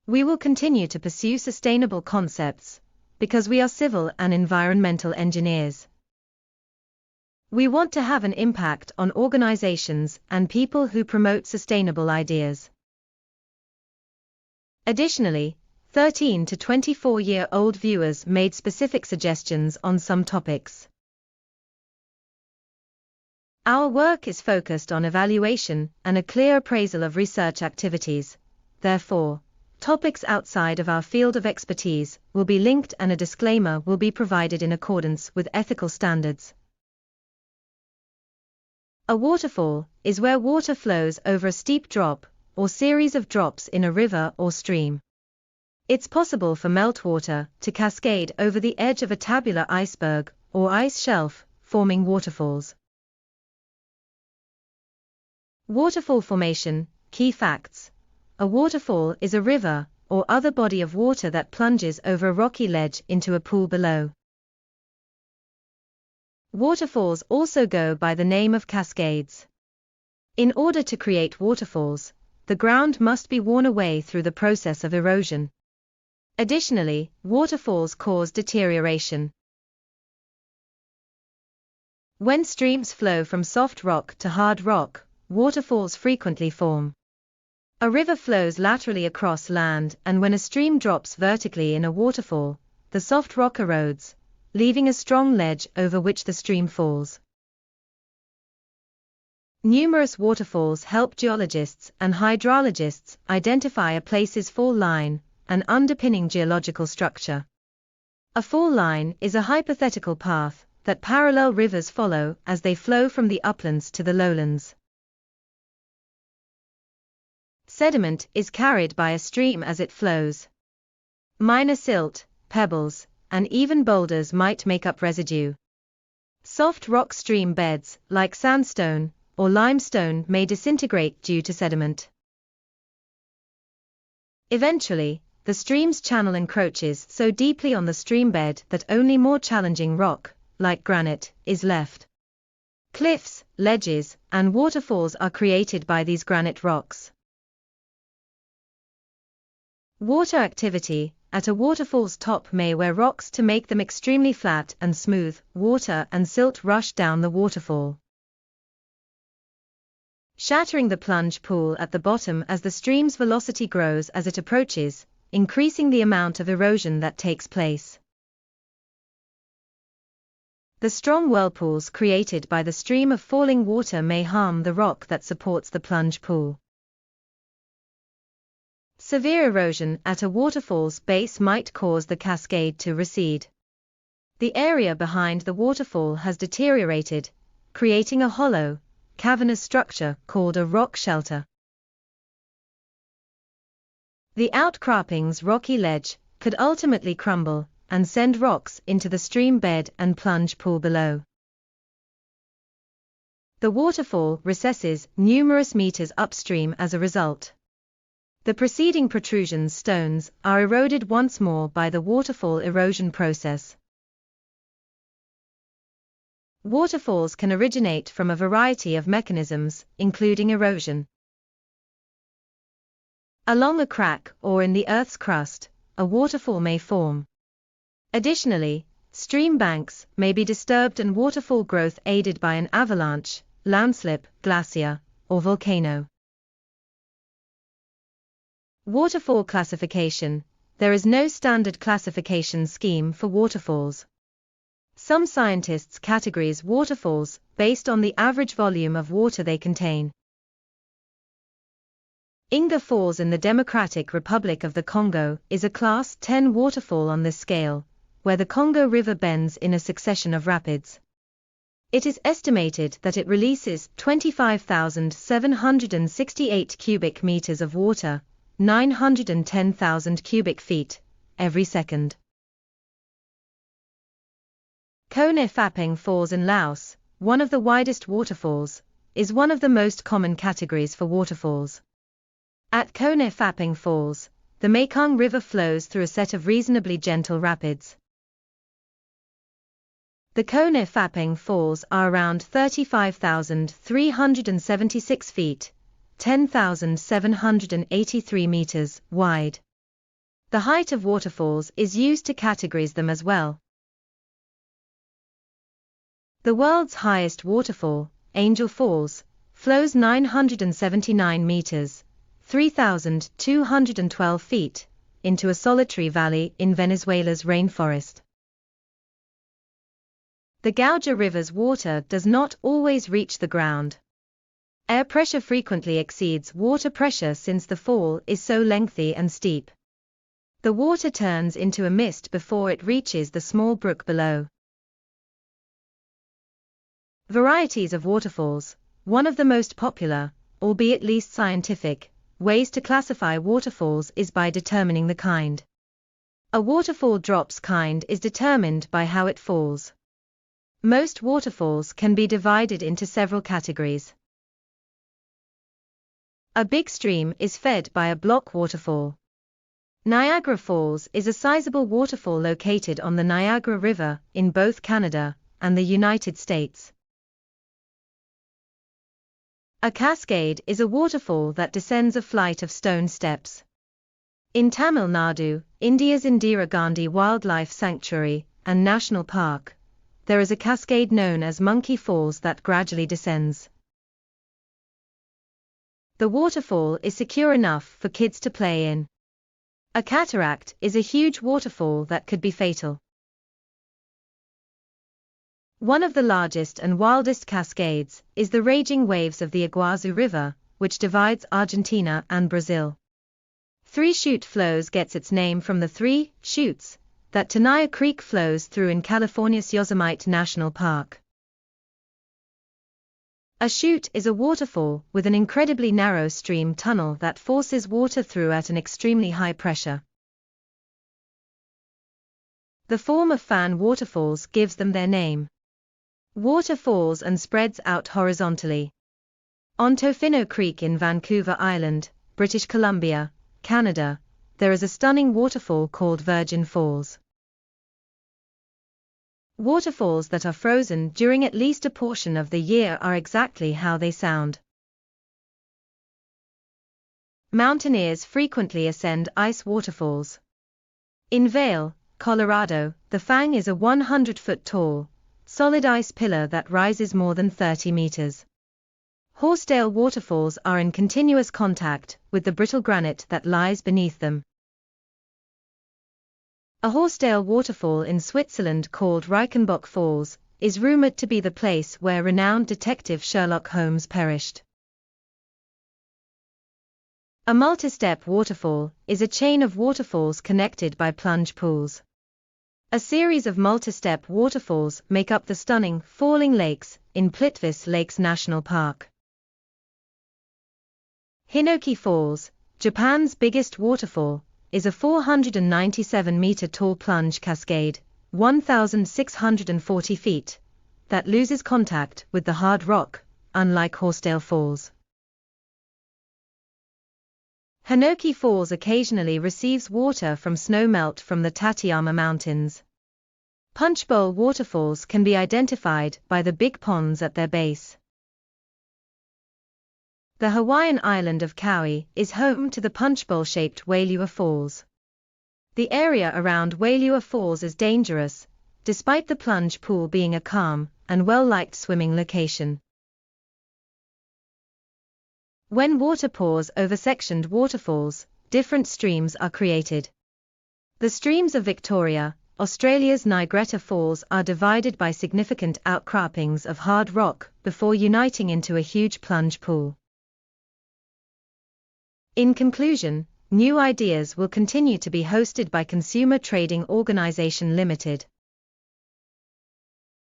We will continue to pursue sustainable concepts, because we are civil and environmental engineers. We want to have an impact on organizations and people who promote sustainable ideas. Additionally, 13 to 24-year-old viewers made specific suggestions on some topics. Our work is focused on evaluation and a clear appraisal of research activities. Therefore, topics outside of our field of expertise will be linked and a disclaimer will be provided in accordance with ethical standards. A waterfall is where water flows over a steep drop or series of drops in a river or stream. It's possible for meltwater to cascade over the edge of a tabular iceberg or ice shelf, forming waterfalls. Waterfall formation, key facts. A waterfall is a river or other body of water that plunges over a rocky ledge into a pool below. Waterfalls also go by the name of cascades. In order to create waterfalls, the ground must be worn away through the process of erosion. Additionally, waterfalls cause deterioration. When streams flow from soft rock to hard rock, waterfalls frequently form. A river flows laterally across land, and when a stream drops vertically in a waterfall, the soft rock erodes, leaving a strong ledge over which the stream falls. Numerous waterfalls help geologists and hydrologists identify a place's fall line, an underpinning geological structure. A fall line is a hypothetical path that parallel rivers follow as they flow from the uplands to the lowlands. Sediment is carried by a stream as it flows. Minor silt, pebbles, and even boulders might make up residue. Soft rock stream beds, like sandstone or limestone, may disintegrate due to sediment. Eventually, the stream's channel encroaches so deeply on the streambed that only more challenging rock, like granite, is left. Cliffs, ledges, and waterfalls are created by these granite rocks. Water activity at a waterfall's top may wear rocks to make them extremely flat and smooth. Water and silt rush down the waterfall, shattering the plunge pool at the bottom as the stream's velocity grows as it approaches, increasing the amount of erosion that takes place. The strong whirlpools created by the stream of falling water may harm the rock that supports the plunge pool. Severe erosion at a waterfall's base might cause the cascade to recede. The area behind the waterfall has deteriorated, creating a hollow, cavernous structure called a rock shelter. The outcropping's rocky ledge could ultimately crumble and send rocks into the stream bed and plunge pool below. The waterfall recesses numerous meters upstream as a result. The preceding protrusions stones are eroded once more by the waterfall erosion process. Waterfalls can originate from a variety of mechanisms, including erosion. Along a crack or in the Earth's crust, a waterfall may form. Additionally, stream banks may be disturbed and waterfall growth aided by an avalanche, landslip, glacier, or volcano. Waterfall classification. There is no standard classification scheme for waterfalls. Some scientists categorize waterfalls based on the average volume of water they contain. Inga Falls in the Democratic Republic of the Congo is a Class 10 waterfall on this scale, where the Congo River bends in a succession of rapids. It is estimated that it releases 25,768 cubic meters of water, 910,000 cubic feet, every second. Kone Phapang Falls in Laos, one of the widest waterfalls, is one of the most common categories for waterfalls. At Kone Phapang Falls, the Mekong River flows through a set of reasonably gentle rapids. The Kone Phapang Falls are around 35,376 feet, 10,783 meters, wide. The height of waterfalls is used to categorize them as well. The world's highest waterfall, Angel Falls, flows 979 meters, 3,212 feet, into a solitary valley in Venezuela's rainforest. The Gauja River's water does not always reach the ground. Air pressure frequently exceeds water pressure since the fall is so lengthy and steep. The water turns into a mist before it reaches the small brook below. Varieties of waterfalls. One of the most popular, albeit least scientific, ways to classify waterfalls is by determining the kind. A waterfall drop's kind is determined by how it falls. Most waterfalls can be divided into several categories. A big stream is fed by a block waterfall. Niagara Falls is a sizable waterfall located on the Niagara River in both Canada and the United States. A cascade is a waterfall that descends a flight of stone steps. In Tamil Nadu, India's Indira Gandhi Wildlife Sanctuary and National Park, there is a cascade known as Monkey Falls that gradually descends. The waterfall is secure enough for kids to play in. A cataract is a huge waterfall that could be fatal. One of the largest and wildest cascades is the raging waves of the Iguazu River, which divides Argentina and Brazil. Three Chute flows gets its name from the three chutes that Tenaya Creek flows through in California's Yosemite National Park. A chute is a waterfall with an incredibly narrow stream tunnel that forces water through at an extremely high pressure. The form of fan waterfalls gives them their name. Water falls and spreads out horizontally. On Tofino Creek in Vancouver Island, British Columbia, Canada, there is a stunning waterfall called Virgin Falls. Waterfalls that are frozen during at least a portion of the year are exactly how they sound. Mountaineers frequently ascend ice waterfalls. In Vail, Colorado, the Fang is a 100-foot tall, solid ice pillar that rises more than 30 meters. Horsedale waterfalls are in continuous contact with the brittle granite that lies beneath them. A Horsedale waterfall in Switzerland called Reichenbach Falls is rumored to be the place where renowned detective Sherlock Holmes perished. A multi-step waterfall is a chain of waterfalls connected by plunge pools. A series of multi-step waterfalls make up the stunning Falling Lakes in Plitvice Lakes National Park. Hinoki Falls, Japan's biggest waterfall, is a 497-meter tall plunge cascade, 1,640 feet, that loses contact with the hard rock, unlike Horsedale Falls. Hinoki Falls occasionally receives water from snowmelt from the Tateyama Mountains. Punchbowl waterfalls can be identified by the big ponds at their base. The Hawaiian island of Kauai is home to the punchbowl-shaped Wailua Falls. The area around Wailua Falls is dangerous, despite the plunge pool being a calm and well-liked swimming location. When water pours over sectioned waterfalls, different streams are created. The streams of Victoria, Australia's Niagara Falls are divided by significant outcroppings of hard rock before uniting into a huge plunge pool. In conclusion, New Ideas will continue to be hosted by Consumer Trading Organization Limited.